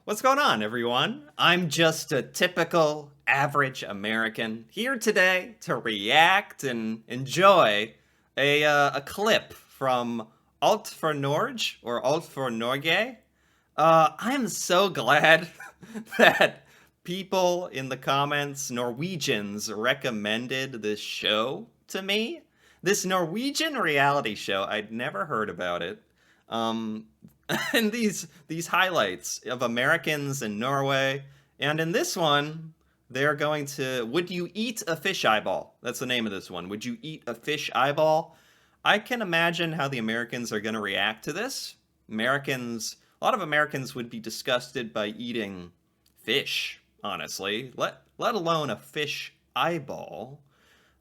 What's going on, everyone? I'm just a typical average American here today to react and enjoy a clip from Alt for Norge or Alt for Norge. I am so glad that people in the comments, Norwegians, recommended this show to me. This Norwegian reality show, I'd never heard about it. And these highlights of Americans in Norway, and in this one, they're going to, would you eat a fish eyeball? That's the name of this one. Would you eat a fish eyeball? I can imagine how the Americans are going to react to this. A lot of Americans would be disgusted by eating fish, honestly, let alone a fish eyeball.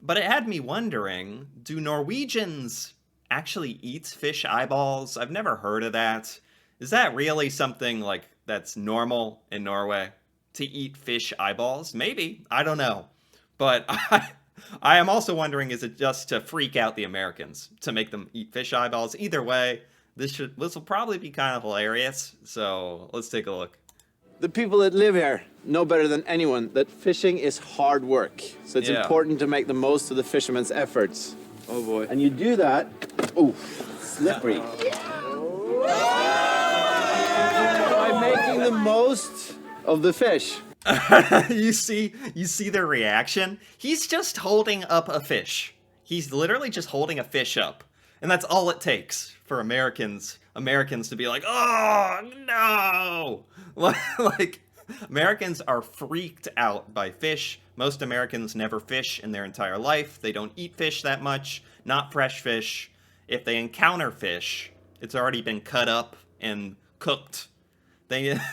But it had me wondering, do Norwegians actually eat fish eyeballs? I've never heard of that. Is that really something like that's normal in Norway to eat fish eyeballs? Maybe, I don't know. But I am also wondering, is it just to freak out the Americans to make them eat fish eyeballs? Either way, this will probably be kind of hilarious. So let's take a look. The people that live here know better than anyone that fishing is hard work. So it's important to make the most of the fishermen's efforts. Oh boy. And you do that, oh, slippery. By making the most of the fish. You see their reaction? He's just holding up a fish. He's literally just holding a fish up. And that's all it takes for Americans to be like, oh, no! Like, Americans are freaked out by fish. Most Americans never fish in their entire life. They don't eat fish that much, not fresh fish. If they encounter fish, it's already been cut up and cooked.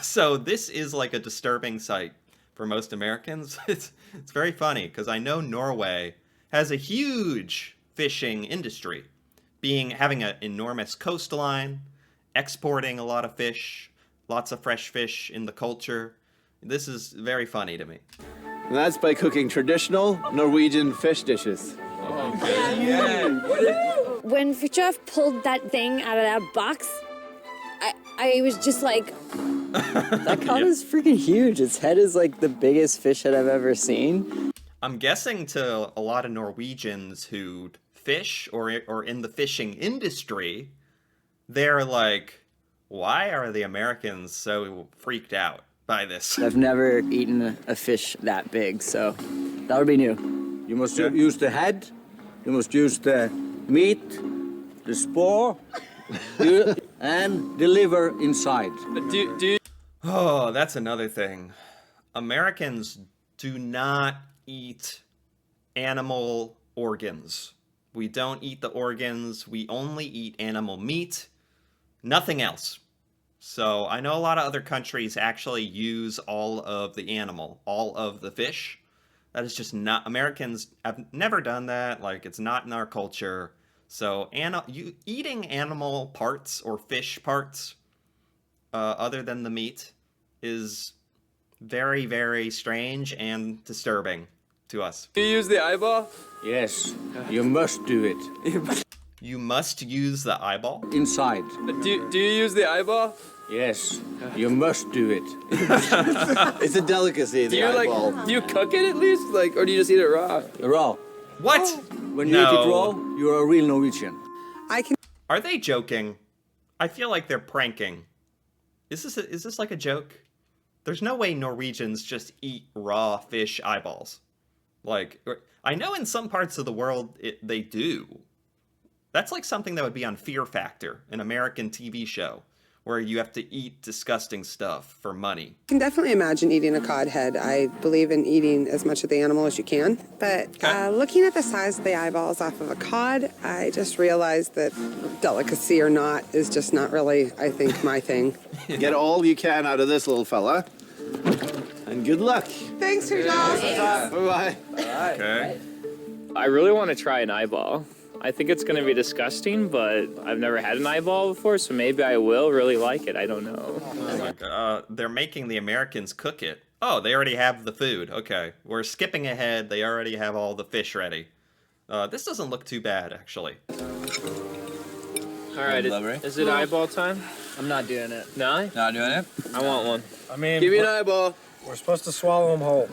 So this is like a disturbing sight for most Americans. It's very funny because I know Norway has a huge fishing industry, having an enormous coastline, exporting a lot of fish, lots of fresh fish in the culture. This is very funny to me. And that's by cooking traditional Norwegian fish dishes. Okay. Yeah. When Fridtjof pulled that thing out of that box, I was just like... That cod is freaking huge. Its head is like the biggest fish head I've ever seen. I'm guessing to a lot of Norwegians who fish or in the fishing industry, they're like, why are the Americans so freaked out by this? I've never eaten a fish that big, so that would be new. You must use the head, you must use the meat, the spore, and the liver inside. Oh, that's another thing. Americans do not eat animal organs. We don't eat the organs. We only eat animal meat. Nothing else. So I know a lot of other countries actually use all of the animal, all of the fish. That is just not, Americans have never done that. Like, it's not in our culture. So eating animal parts or fish parts other than the meat is very, very strange and disturbing to us. Do you use the eyeball? Yes, you must do it. You must use the eyeball? Inside. Do you use the eyeball? Yes, you must do it. It's a delicacy, the eyeball. Do you cook it at least? Like, or do you just eat it raw? Raw. What? When you eat it raw, you're a real Norwegian. Are they joking? I feel like they're pranking. Is this like a joke? There's no way Norwegians just eat raw fish eyeballs. Like, I know in some parts of the world they do. That's like something that would be on Fear Factor, an American TV show, where you have to eat disgusting stuff for money. I can definitely imagine eating a cod head. I believe in eating as much of the animal as you can. But looking at the size of the eyeballs off of a cod, I just realized that delicacy or not is just not really, I think, my thing. Get all you can out of this little fella. And good luck. Thanks, Fridtjof. Bye-bye. Okay. I really want to try an eyeball. I think it's going to be disgusting, but I've never had an eyeball before, so maybe I will really like it. I don't know. Oh my God. They're making the Americans cook it. Oh, they already have the food. Okay. We're skipping ahead. They already have all the fish ready. This doesn't look too bad, actually. All right, is it eyeball time? I'm not doing it. No? Not doing it. I want one. I mean, Give me an eyeball. we're supposed to swallow them whole.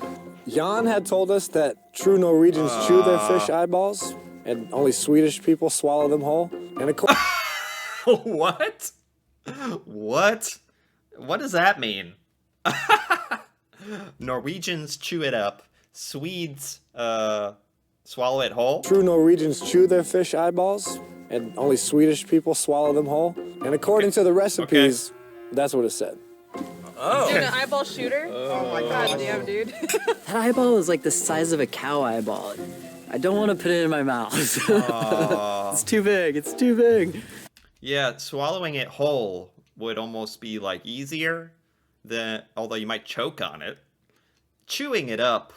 Jan had told us that true Norwegians chew their fish eyeballs, and only Swedish people swallow them whole. And of course, What? What? What does that mean? Norwegians chew it up. Swedes swallow it whole. true Norwegians chew their fish eyeballs, and only Swedish people swallow them whole. And according to the recipes, that's what it said. You're an eyeball shooter? Oh my god, damn, dude. That eyeball is like the size of a cow eyeball. I don't want to put it in my mouth. It's too big. It's too big. Yeah, swallowing it whole would almost be like easier than, although you might choke on it. Chewing it up.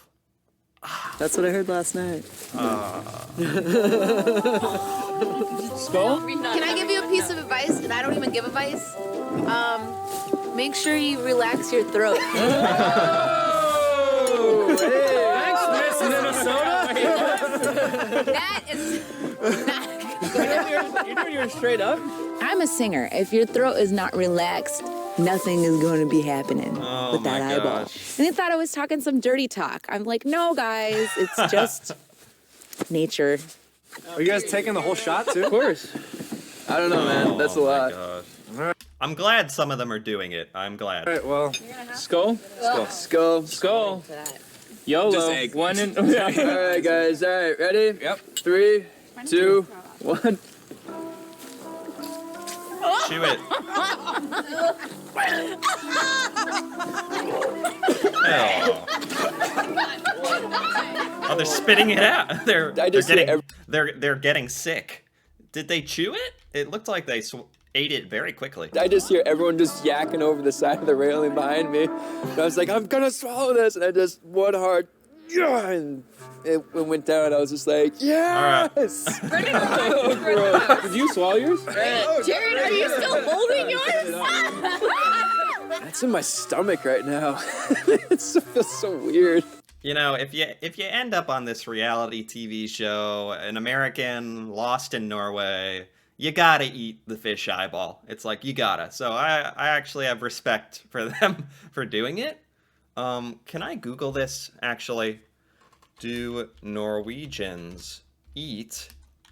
That's what I heard last night. Skull? Can I give you a piece of advice? And I don't even give advice. Make sure you relax your throat. Thanks, Miss Minnesota. That is You're doing yours straight up? I'm a singer. If your throat is not relaxed, nothing is going to be happening with that my eyeball. gosh. And they thought I was talking some dirty talk. I'm like, no, guys, it's just nature. Are you guys taking the whole shot too? Of course. I don't know, man. That's a lot. Gosh. I'm glad some of them are doing it. I'm glad. All right, well, Skull? Skull. Skull. YOLO. Just egg. One in. All right, guys. All right, ready? Yep. 3, 2, 1. Chew it. Oh, they're spitting it out. They're getting sick. Did they chew it? It looked like they ate it very quickly. I just hear everyone just yakking over the side of the railing behind me. And I was like, I'm gonna swallow this, and I just one hard, yeah, and it went down. I was just like, yes. Did you swallow yours? Jared, are you still holding yours? That's in my stomach right now. It feels so weird. You know, if you end up on this reality TV show, an American lost in Norway, you gotta eat the fish eyeball. It's like, you gotta. So I actually have respect for them for doing it. Can I Google this, actually? Do Norwegians eat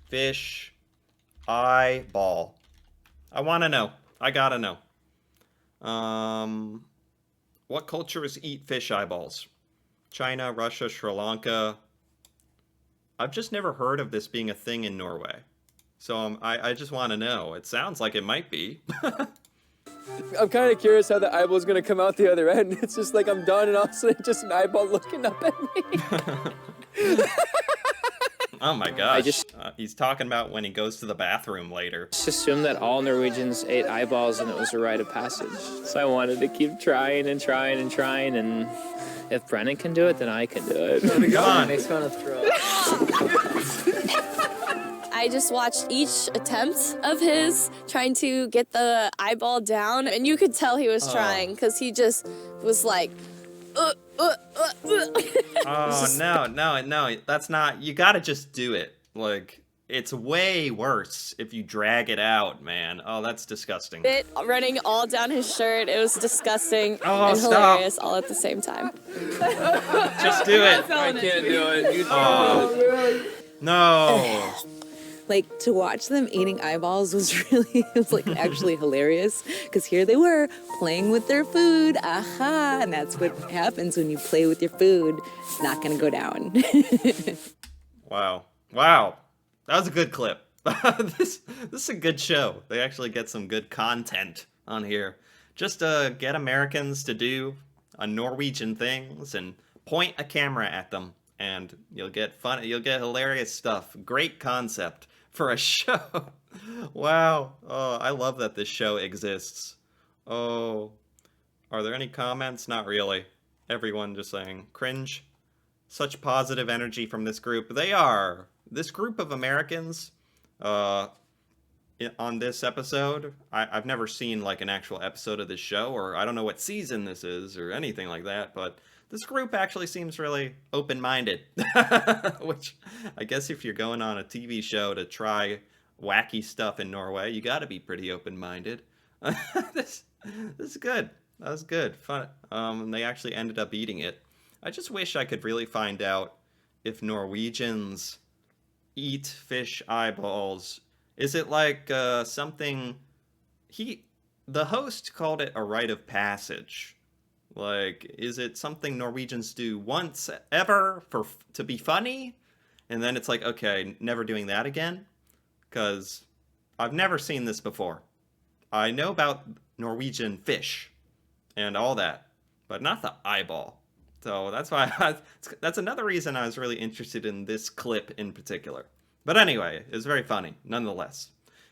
fish eyeball? I want to know. I gotta know. What cultures eat fish eyeballs? China, Russia, Sri Lanka. I've just never heard of this being a thing in Norway. So I just want to know. It sounds like it might be. I'm kind of curious how the eyeball's gonna come out the other end. It's just like I'm done, and all of a sudden, just an eyeball looking up at me. Oh my gosh. He's talking about when he goes to the bathroom later. Just assumed that all Norwegians ate eyeballs and it was a rite of passage. So I wanted to keep trying and trying and trying, and if Brennan can do it, then I can do it. Come on. Makes me want to throw up. I just watched each attempt of his trying to get the eyeball down, and you could tell he was trying because he just was like, Oh, no, that's not, you gotta just do it. Like, it's way worse if you drag it out, man. Oh, that's disgusting. it running all down his shirt. It was disgusting Oh, and stop. hilarious all at the same time. Just do it. I can't do it. You Oh. No. Like, to watch them eating eyeballs was really, it was like actually hilarious, because here they were playing with their food, aha, and that's what happens when you play with your food. It's not gonna go down. Wow. That was a good clip. This is a good show. They actually get some good content on here. Just get Americans to do Norwegian things and point a camera at them, and you'll get hilarious stuff. Great concept for a show. Wow. Oh, I love that this show exists. Oh, are there any comments? Not really. Everyone just saying cringe. Such positive energy from this group. They are. This group of Americans on this episode, I've never seen like an actual episode of this show, or I don't know what season this is or anything like that, but this group actually seems really open-minded. Which, I guess if you're going on a TV show to try wacky stuff in Norway, you gotta be pretty open-minded. this is good. That was good. Fun. They actually ended up eating it. I just wish I could really find out if Norwegians eat fish eyeballs. Is it like something... The host called it a rite of passage. Like, is it something Norwegians do once ever to be funny? And then it's like, okay, never doing that again? Because I've never seen this before. I know about Norwegian fish and all that, but not the eyeball. So that's why that's another reason I was really interested in this clip in particular. But anyway, it's very funny, nonetheless.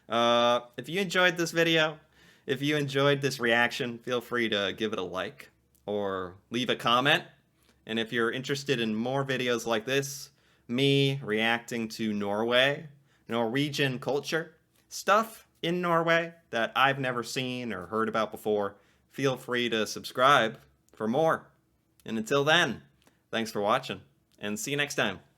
If you enjoyed this video, if you enjoyed this reaction, feel free to give it a like or leave a comment. And if you're interested in more videos like this, me reacting to Norway, Norwegian culture, stuff in Norway that I've never seen or heard about before, feel free to subscribe for more. And until then, thanks for watching, and see you next time.